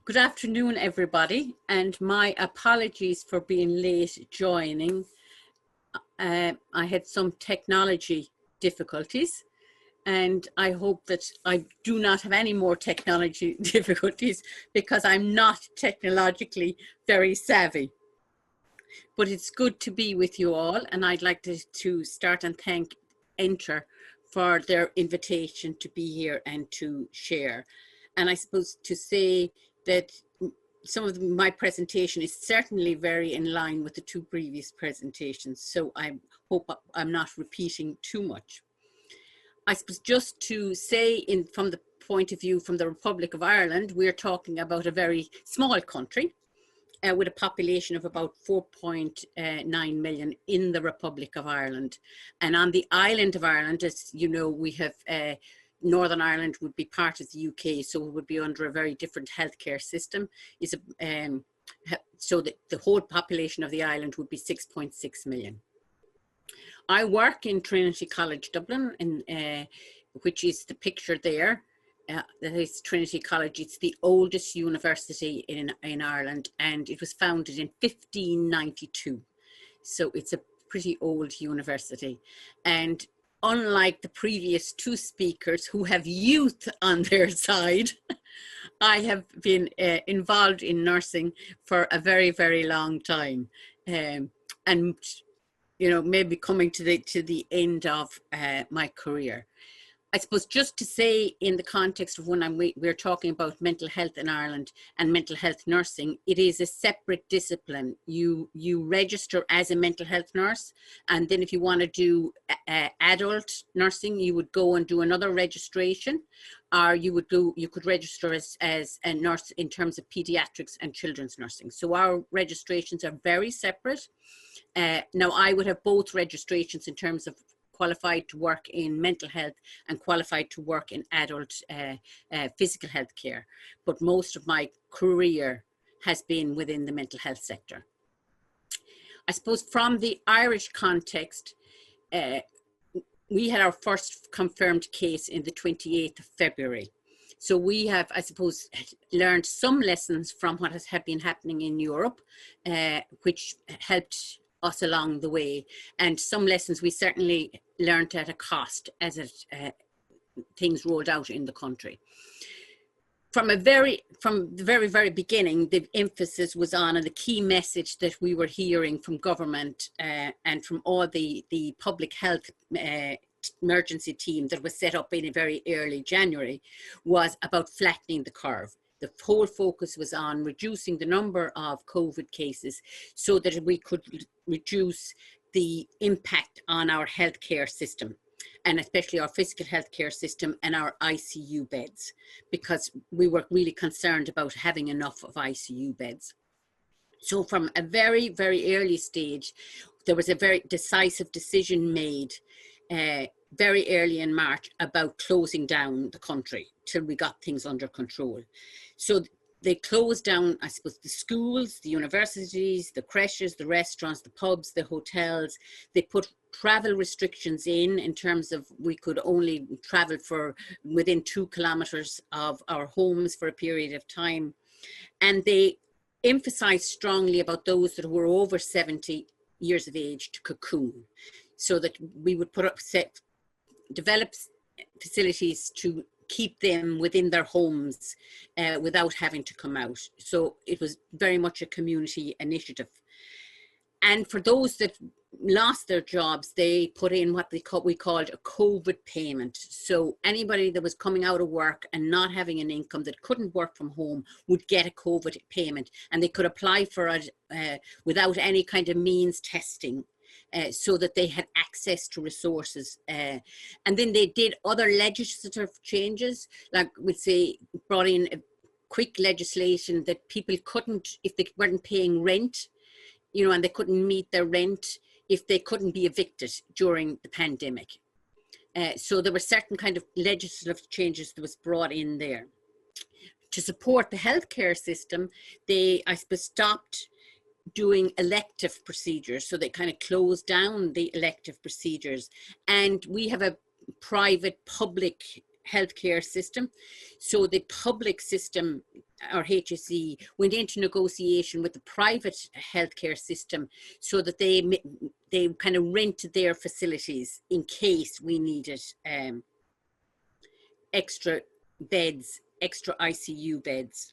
Good afternoon, everybody, and my apologies for being late joining. I had some technology difficulties, and I hope that I do not have any more technology difficulties because I'm not technologically very savvy. But it's good to be with you all, and I'd like to start and thank Enter for their invitation to be here and to share. And I suppose to say that some of my presentation is certainly very in line with the two previous presentations, so I hope I'm not repeating too much. I suppose just to say, from the point of view from the Republic of Ireland, we're talking about a very small country with a population of about 4.9 million in the Republic of Ireland. And on the island of Ireland, as you know, we have Northern Ireland would be part of the UK, so it would be under a very different healthcare system. So that the whole population of the island would be 6.6 million. I work in Trinity College Dublin, which is the picture there. That is Trinity College. It's the oldest university in Ireland, and it was founded in 1592. So it's a pretty old university. And unlike the previous two speakers who have youth on their side, I have been involved in nursing for a very, very long time. And you know, maybe coming to the end of my career. I suppose just to say, in the context of when we're talking about mental health in Ireland and mental health nursing, it is a separate discipline. You register as a mental health nurse, and then if you want to do adult nursing, you would go and do another registration, or you could register as a nurse in terms of pediatrics and children's nursing. So our registrations are very separate. Now I would have both registrations in terms of qualified to work in mental health and qualified to work in adult physical health care. But most of my career has been within the mental health sector. I suppose from the Irish context, we had our first confirmed case in the 28th of February. So we have, I suppose, learned some lessons from what has been happening in Europe, which helped us along the way, and some lessons we certainly learned at a cost as things rolled out in the country. From the very beginning, the emphasis was on, and the key message that we were hearing from government and from all the public health emergency team that was set up in a very early January, was about flattening the curve. The whole focus was on reducing the number of COVID cases so that we could reduce the impact on our healthcare system, and especially our physical healthcare system and our ICU beds, because we were really concerned about having enough of ICU beds. So from a very, very early stage, there was a very decisive decision made very early in March about closing down the country till we got things under control. So they closed down, I suppose, the schools, the universities, the creches, the restaurants, the pubs, the hotels. They put travel restrictions in terms of we could only travel for within 2 kilometers of our homes for a period of time. And they emphasized strongly about those that were over 70 years of age to cocoon, so that we would develop facilities to keep them within their homes without having to come out. So it was very much a community initiative. And for those that lost their jobs, they put in what we called a COVID payment. So anybody that was coming out of work and not having an income, that couldn't work from home, would get a COVID payment, and they could apply for it without any kind of means testing. So that they had access to resources. And then they did other legislative changes, like we'd say brought in a quick legislation that people couldn't, if they weren't paying rent, you know, and they couldn't meet their rent, if they couldn't be evicted during the pandemic. So there were certain kind of legislative changes that was brought in there. To support the healthcare system, they, I suppose, stopped doing elective procedures. So they kind of closed down the elective procedures. And we have a private public healthcare system. So the public system our HSE went into negotiation with the private healthcare system so that they kind of rented their facilities in case we needed extra beds, extra ICU beds.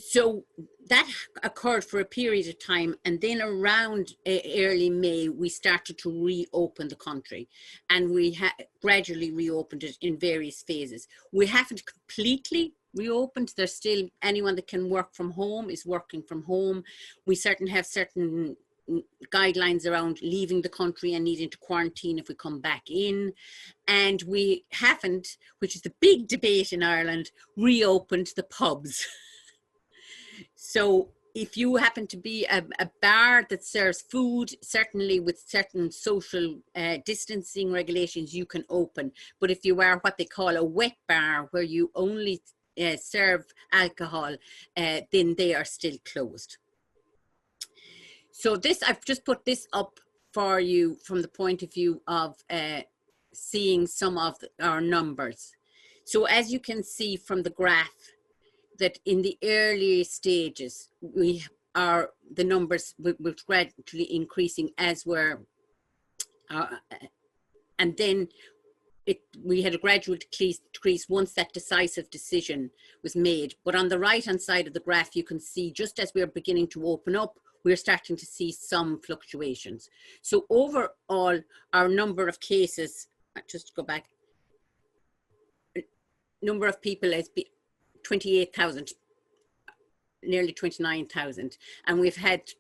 So that occurred for a period of time, and then around early May we started to reopen the country, and we gradually reopened it in various phases. We haven't completely reopened. There's still anyone that can work from home is working from home. We certainly have certain guidelines around leaving the country and needing to quarantine if we come back in, and we haven't, which is the big debate in Ireland, reopened the pubs. So if you happen to be a bar that serves food, certainly with certain social distancing regulations, you can open. But if you are what they call a wet bar, where you only serve alcohol, then they are still closed. So this, I've just put this up for you from the point of view of seeing some of our numbers. So as you can see from the graph, that in the early stages, the numbers were gradually increasing as were, and then we had a gradual decrease once that decisive decision was made. But on the right-hand side of the graph, you can see just as we're beginning to open up, we're starting to see some fluctuations. So overall, our number of cases, just go back, number of people has been 28,000, nearly 29,000, and we've had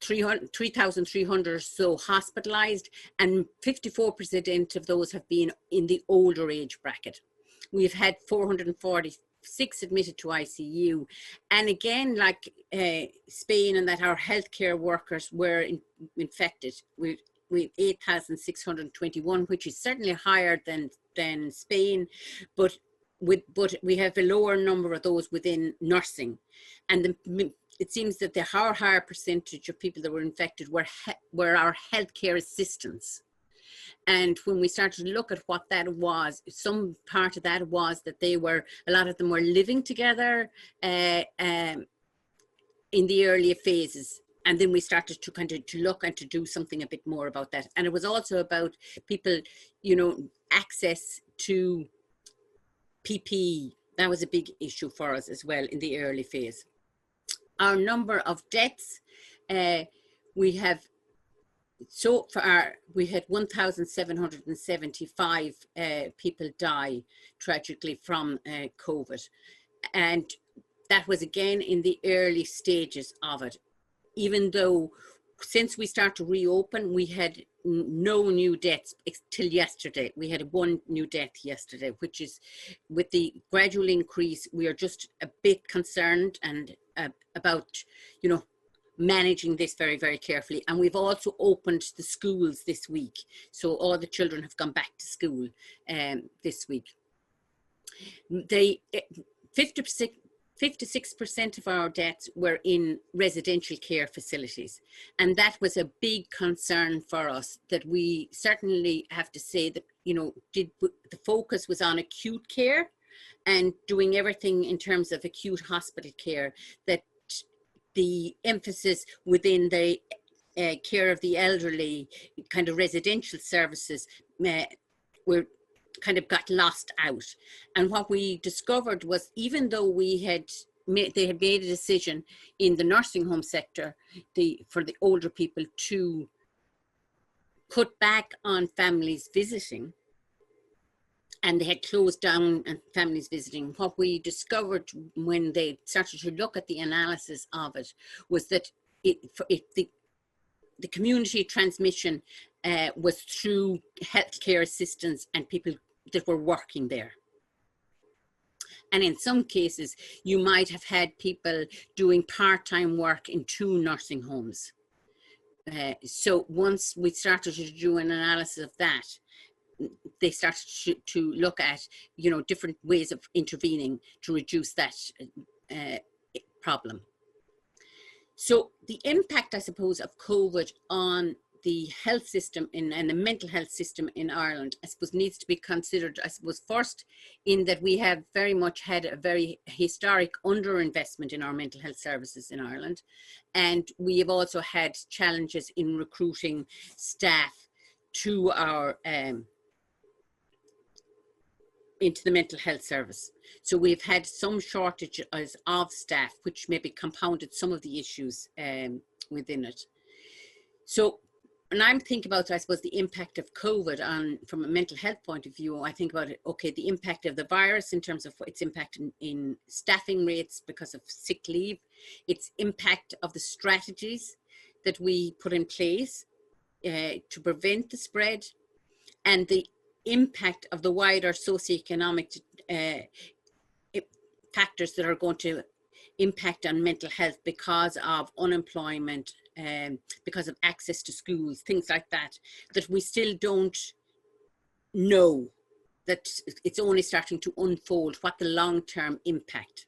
3,300 or so hospitalized, and 54% of those have been in the older age bracket. We've had 446 admitted to ICU, and again, like Spain, and that our healthcare workers were infected. We 8,621, which is certainly higher than Spain, but we have a lower number of those within nursing, and it seems that the higher percentage of people that were infected were our healthcare assistants. And when we started to look at what that was, some part of that was that a lot of them were living together in the earlier phases. And then we started to kind of look and to do something a bit more about that. And it was also about people, access to PPE. That was a big issue for us as well in the early phase. Our number of deaths, we had 1,775 people die tragically from COVID. And that was again in the early stages of it. Even though since we started to reopen, we had no new deaths till yesterday. We had one new death yesterday, which is, with the gradual increase, we are just a bit concerned and about, managing this very, very carefully. And we've also opened the schools this week. So all the children have gone back to school this week. 56% of our deaths were in residential care facilities. And that was a big concern for us, that we certainly have to say that, the focus was on acute care and doing everything in terms of acute hospital care, that the emphasis within the care of the elderly, kind of residential services, were kind of got lost out. And what we discovered was, even though they had made a decision in the nursing home sector for the older people to cut back on families visiting, and they had closed down families visiting, what we discovered when they started to look at the analysis of it was that the community transmission was through healthcare assistants and people that were working there. And in some cases, you might have had people doing part-time work in 2 nursing homes. So once we started to do an analysis of that, they started to look at, different ways of intervening to reduce that problem. So the impact, I suppose, of COVID on the health system and the mental health system in Ireland, I suppose, needs to be considered, I suppose, first in that we have very much had a very historic underinvestment in our mental health services in Ireland. And we have also had challenges in recruiting staff to our into the mental health service. So we've had some shortages of staff, which maybe compounded some of the issues within it. So when I'm thinking about, I suppose, the impact of COVID on, from a mental health point of view, I think about it, okay, the impact of the virus in terms of its impact in staffing rates because of sick leave, its impact of the strategies that we put in place to prevent the spread, and the impact of the wider socioeconomic factors that are going to impact on mental health because of unemployment, because of access to schools, things like that, that we still don't know, that it's only starting to unfold what the long-term impact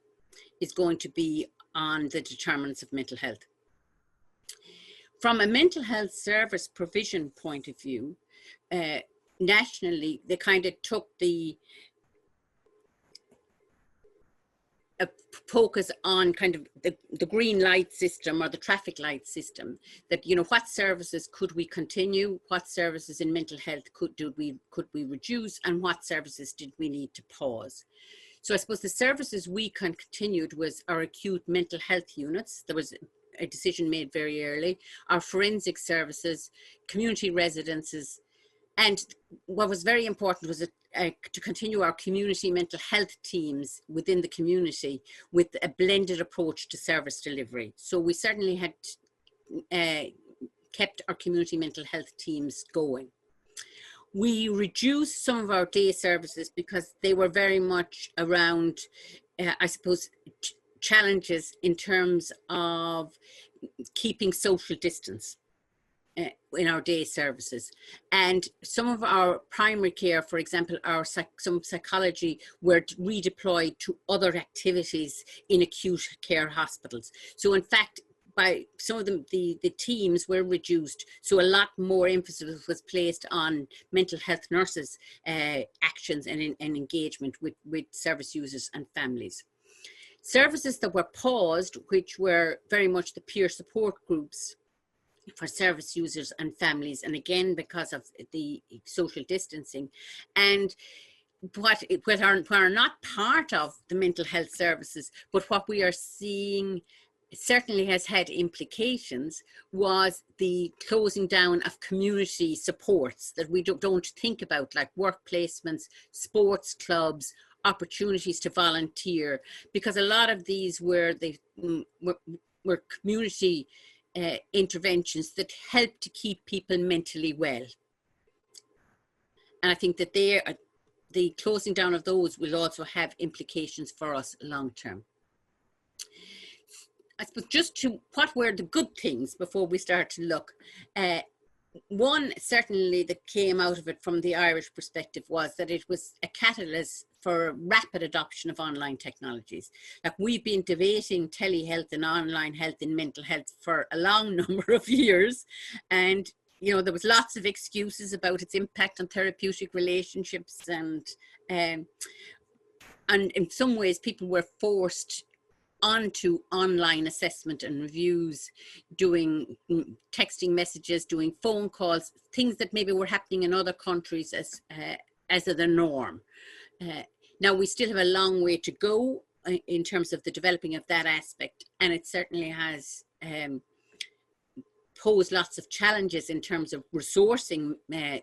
is going to be on the determinants of mental health. From a mental health service provision point of view, nationally, they kind of took the focus on kind of the green light system or the traffic light system, that, you know, what services could we continue, what services in mental health could we reduce, and what services did we need to pause. So I suppose the services we continued was our acute mental health units. There was a decision made very early, our forensic services, community residences, and what was very important was to continue our community mental health teams within the community with a blended approach to service delivery. So we certainly had kept our community mental health teams going. We reduced some of our day services because they were very much around, I suppose, challenges in terms of keeping social distance in our day services. And some of our primary care, for example, some psychology, were redeployed to other activities in acute care hospitals. So in fact, by some of them, the teams were reduced. So a lot more emphasis was placed on mental health nurses' actions and engagement with service users and families. Services that were paused, which were very much the peer support groups for service users and families, and again because of the social distancing, and what are not part of the mental health services, but what we are seeing certainly has had implications, was the closing down of community supports that we don't think about, like work placements, sports clubs, opportunities to volunteer, because a lot of these were community interventions that help to keep people mentally well. And I think that the closing down of those will also have implications for us long term. I suppose just to what were the good things before we start to look. One certainly that came out of it from the Irish perspective was that it was a catalyst for rapid adoption of online technologies. Like, we've been debating telehealth and online health in mental health for a long number of years, and you know, there was lots of excuses about its impact on therapeutic relationships, and in some ways people were forced onto online assessment and reviews, doing texting messages, doing phone calls, things that maybe were happening in other countries as the norm. Now we still have a long way to go in terms of the developing of that aspect, and it certainly has posed lots of challenges in terms of resourcing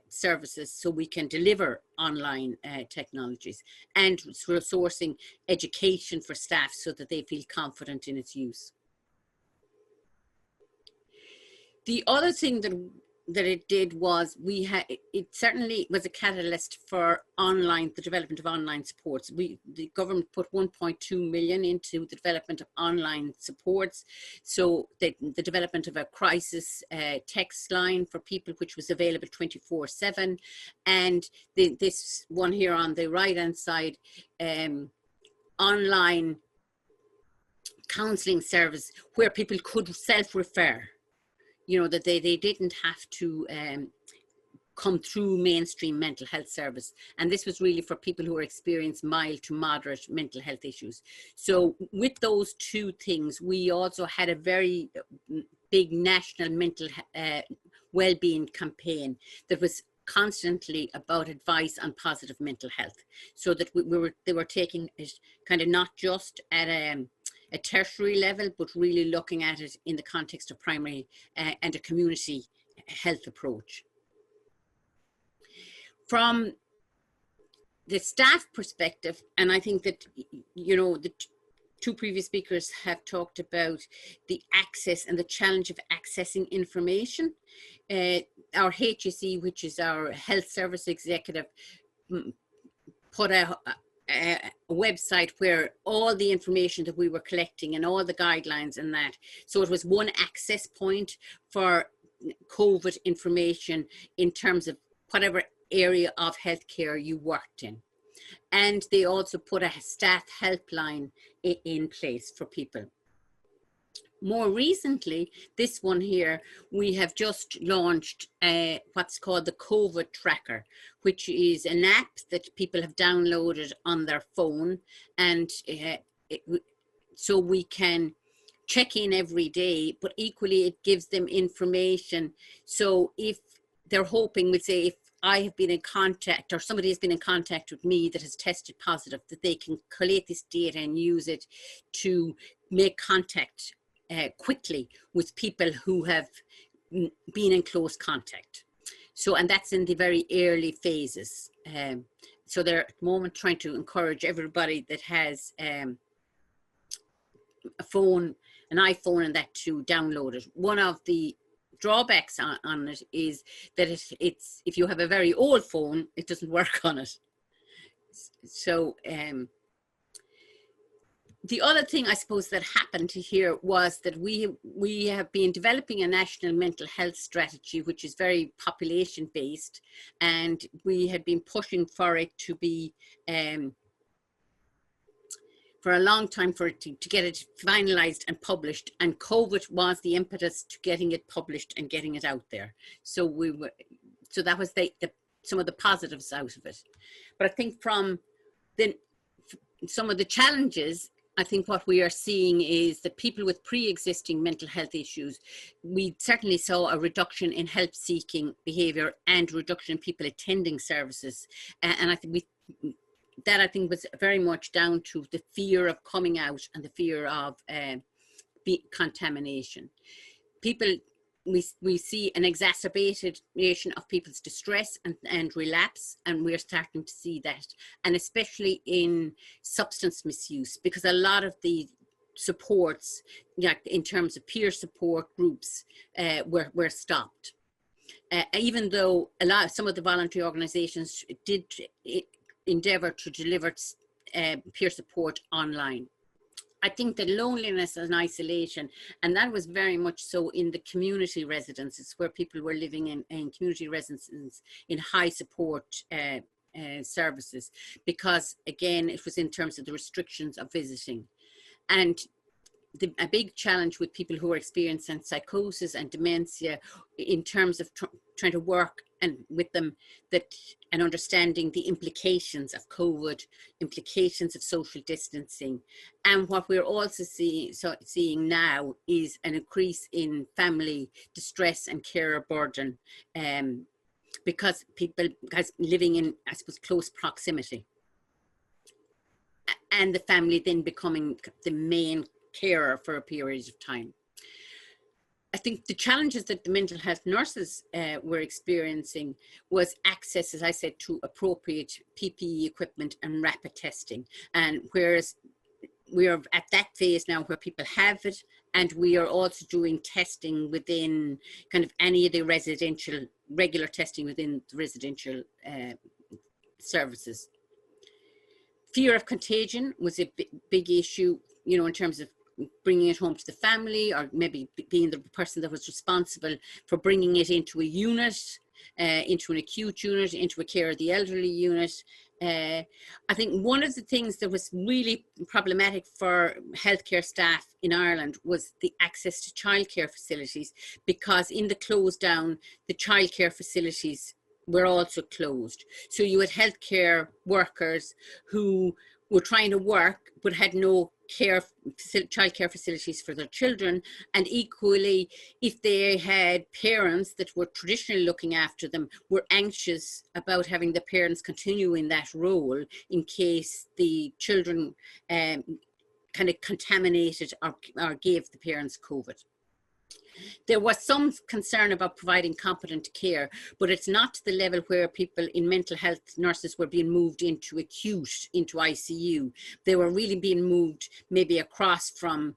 services so we can deliver online technologies, and resourcing education for staff so that they feel confident in its use. The other thing that it did was it certainly was a catalyst for the development of online supports. The government put 1.2 million into the development of online supports. So the development of a crisis text line for people, which was available 24/7. And this one here on the right hand side, online counselling service where people could self-refer. you know, that they didn't have to come through mainstream mental health service. And this was really for people who experienced mild to moderate mental health issues. So with those two things, we also had a very big national mental well-being campaign that was constantly about advice on positive mental health, so that they were taking it kind of not just at a tertiary level, but really looking at it in the context of primary and a community health approach. From the staff perspective, and I think that, you know, the two previous speakers have talked about the access and the challenge of accessing information. Our HSE, which is our health service executive, put a website where all the information that we were collecting and all the guidelines and that, so it was one access point for COVID information in terms of whatever area of healthcare you worked in. And they also put a staff helpline in place for people. More recently, this one here, we have just launched what's called the COVID Tracker, which is an app that people have downloaded on their phone. And so we can check in every day, but equally it gives them information. So if they're hoping, we'll say, if I have been in contact or somebody has been in contact with me that has tested positive, that they can collate this data and use it to make contact quickly with people who have been in close contact. So, and that's in the very early phases. So they're at the moment trying to encourage everybody that has a phone, an iPhone, and that to download it. One of the drawbacks on it is that it's if you have a very old phone, it doesn't work on it. So the other thing I suppose that happened here was that we have been developing a national mental health strategy, which is very population based, and we had been pushing for it to be for a long time for it to get it finalized and published, and COVID was the impetus to getting it published and getting it out there. So that was some of the positives out of it. But I think from some of the challenges, I think what we are seeing is that people with pre-existing mental health issues, we certainly saw a reduction in help-seeking behaviour and reduction in people attending services. And I think that I think was very much down to the fear of coming out and the fear of contamination. People, we see an exacerbation of people's distress and relapse, and we're starting to see that, and especially in substance misuse, because a lot of the supports, like in terms of peer support groups, were stopped. Even though some of the voluntary organisations did endeavour to deliver peer support online. I think that loneliness and isolation, and that was very much so in the community residences, where people were living in community residences in high support services, because again, it was in terms of the restrictions of visiting. And a big challenge with people who are experiencing psychosis and dementia in terms of trying to work and with them and understanding the implications of COVID, implications of social distancing. And what we're also seeing now is an increase in family distress and carer burden, because people living in, I suppose, close proximity, and the family then becoming the main carer for a period of time. I think the challenges that the mental health nurses were experiencing was access, as I said, to appropriate PPE equipment and rapid testing. And whereas we are at that phase now where people have it, and we are also doing testing within kind of any of the regular testing within the residential services. Fear of contagion was a big issue, you know, in terms of bringing it home to the family, or maybe being the person that was responsible for bringing it into a unit, into an acute unit, into a care of the elderly unit. I think one of the things that was really problematic for healthcare staff in Ireland was the access to childcare facilities, because in the close down, the childcare facilities were also closed. So you had healthcare workers who were trying to work but had no childcare facilities for their children, and equally, if they had parents that were traditionally looking after them, were anxious about having the parents continue in that role in case the children kind of contaminated or gave the parents COVID. There was some concern about providing competent care, but it's not to the level where people in mental health, nurses, were being moved into acute, into ICU. They were really being moved maybe across from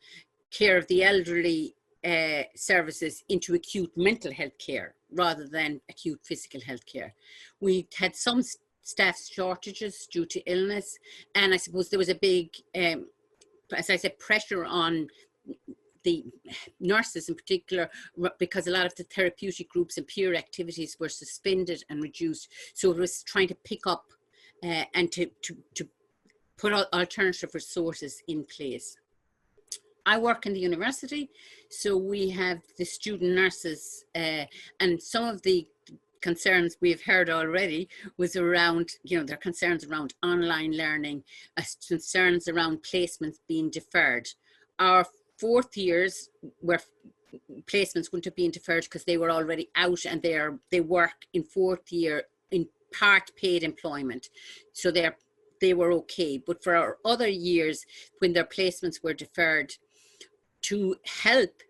care of the elderly services into acute mental health care rather than acute physical health care. We had some staff shortages due to illness, and I suppose there was a big, as I said, pressure on the nurses in particular, because a lot of the therapeutic groups and peer activities were suspended and reduced. So it was trying to pick up and to put alternative resources in place. I work in the university, so we have the student nurses, and some of the concerns we've heard already was around, you know, their concerns around online learning, concerns around placements being deferred. Our fourth years where placements wouldn't have been deferred because they were already out, and they work in fourth year in part paid employment, so they were okay. But for our other years, when their placements were deferred, to help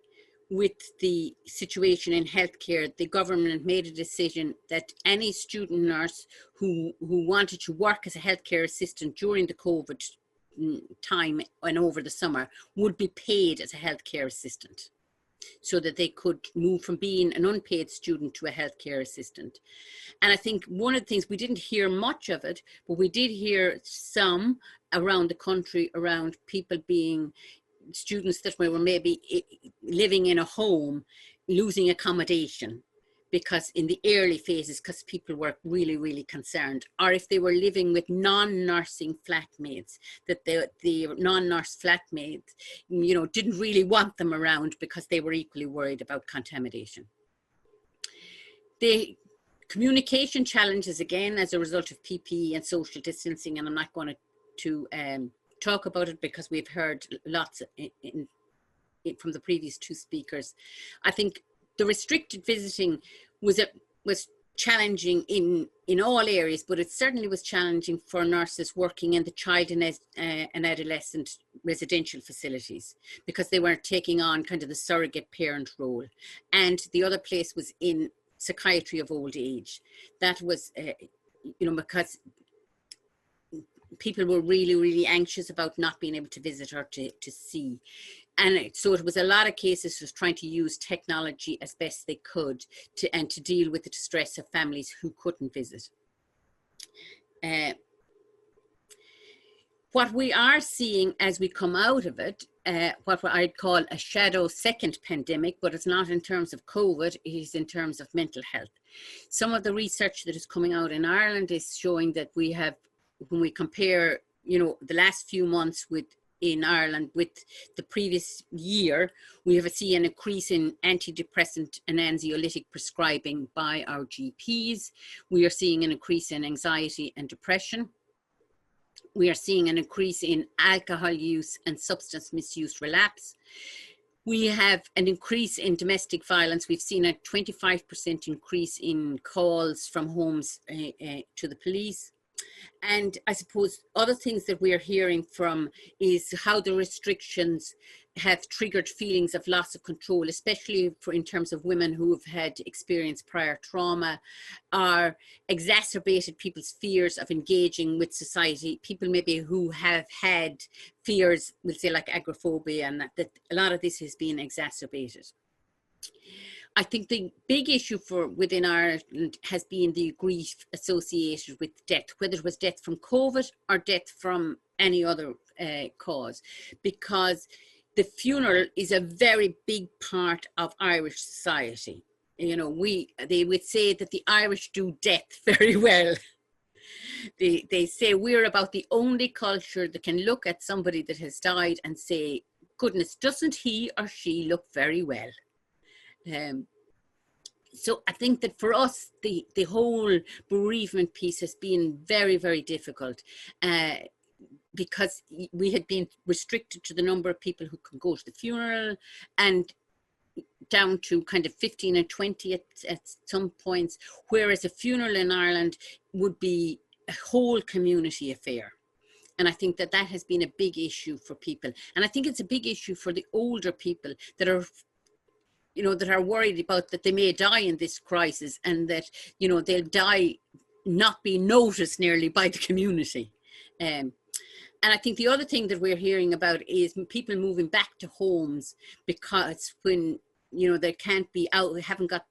with the situation in healthcare, the government made a decision that any student nurse who wanted to work as a healthcare assistant during the COVID time and over the summer would be paid as a healthcare assistant, so that they could move from being an unpaid student to a healthcare assistant. And I think one of the things, we didn't hear much of it, but we did hear some around the country around people being students that were maybe living in a home, losing accommodation, because in the early phases, because people were really, really concerned, or if they were living with non-nursing flatmates, that the non-nurse flatmates, you know, didn't really want them around because they were equally worried about contamination. The communication challenges, again, as a result of PPE and social distancing, and I'm not going to talk about it because we've heard lots from the previous two speakers. I think the restricted visiting was challenging in all areas, but it certainly was challenging for nurses working in the child and adolescent residential facilities, because they weren't taking on kind of the surrogate parent role. And the other place was in psychiatry of old age. That was, you know, because people were really, really anxious about not being able to visit or to see. And so it was a lot of cases just trying to use technology as best they could to deal with the distress of families who couldn't visit. What we are seeing as we come out of it, what I'd call a shadow second pandemic, but it's not in terms of COVID, it is in terms of mental health. Some of the research that is coming out in Ireland is showing that we have, when we compare, you know, the last few months in Ireland with the previous year, we have seen an increase in antidepressant and anxiolytic prescribing by our GPs. We are seeing an increase in anxiety and depression. We are seeing an increase in alcohol use and substance misuse relapse. We have an increase in domestic violence. We've seen a 25% increase in calls from homes to the police. And I suppose other things that we're hearing from is how the restrictions have triggered feelings of loss of control, especially in terms of women who have had experienced prior trauma, or exacerbated people's fears of engaging with society. People maybe who have had fears, we'll say like agoraphobia, and that a lot of this has been exacerbated. I think the big issue within Ireland has been the grief associated with death, whether it was death from COVID or death from any other cause, because the funeral is a very big part of Irish society. You know, they would say that the Irish do death very well. They say we're about the only culture that can look at somebody that has died and say, goodness, doesn't he or she look very well? So I think that for us, the whole bereavement piece has been very, very difficult. Because we had been restricted to the number of people who can go to the funeral, and down to kind of 15 and 20 at some points, whereas a funeral in Ireland would be a whole community affair. And I think that that has been a big issue for people. And I think it's a big issue for the older people that are, you know, that are worried about that they may die in this crisis, and that, you know, they'll die not be noticed nearly by the community. And I think the other thing that we're hearing about is people moving back to homes because when, you know, they can't be out, they haven't got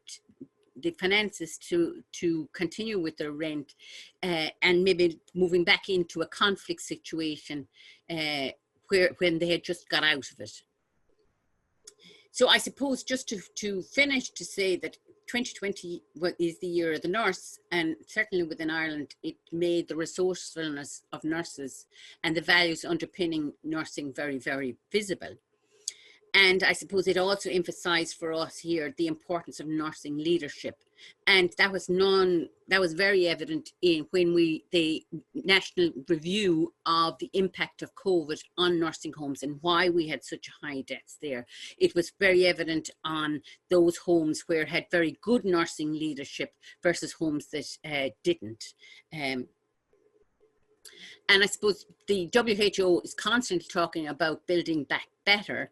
the finances to continue with their rent, and maybe moving back into a conflict situation when they had just got out of it. So I suppose just to finish, to say that 2020 is the year of the nurse, and certainly within Ireland, it made the resourcefulness of nurses and the values underpinning nursing very, very visible. And I suppose it also emphasised for us here the importance of nursing leadership. And that was very evident in the national review of the impact of COVID on nursing homes and why we had such high deaths there. It was very evident on those homes where it had very good nursing leadership versus homes that didn't. And I suppose the WHO is constantly talking about building back better.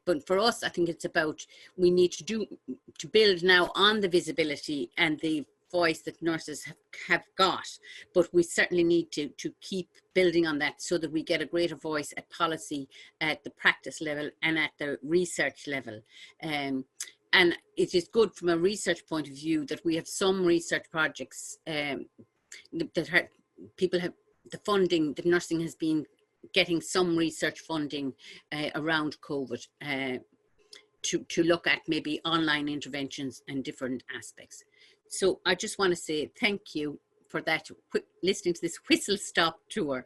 But for us, I think it's about, we need to build now on the visibility and the voice that nurses have got. But we certainly need to keep building on that so that we get a greater voice at policy, at the practice level and at the research level. And it is good from a research point of view that we have some research projects that people have, the funding that nursing has been getting some research funding around COVID to look at maybe online interventions and different aspects. So I just want to say thank you for that, listening to this whistle-stop tour.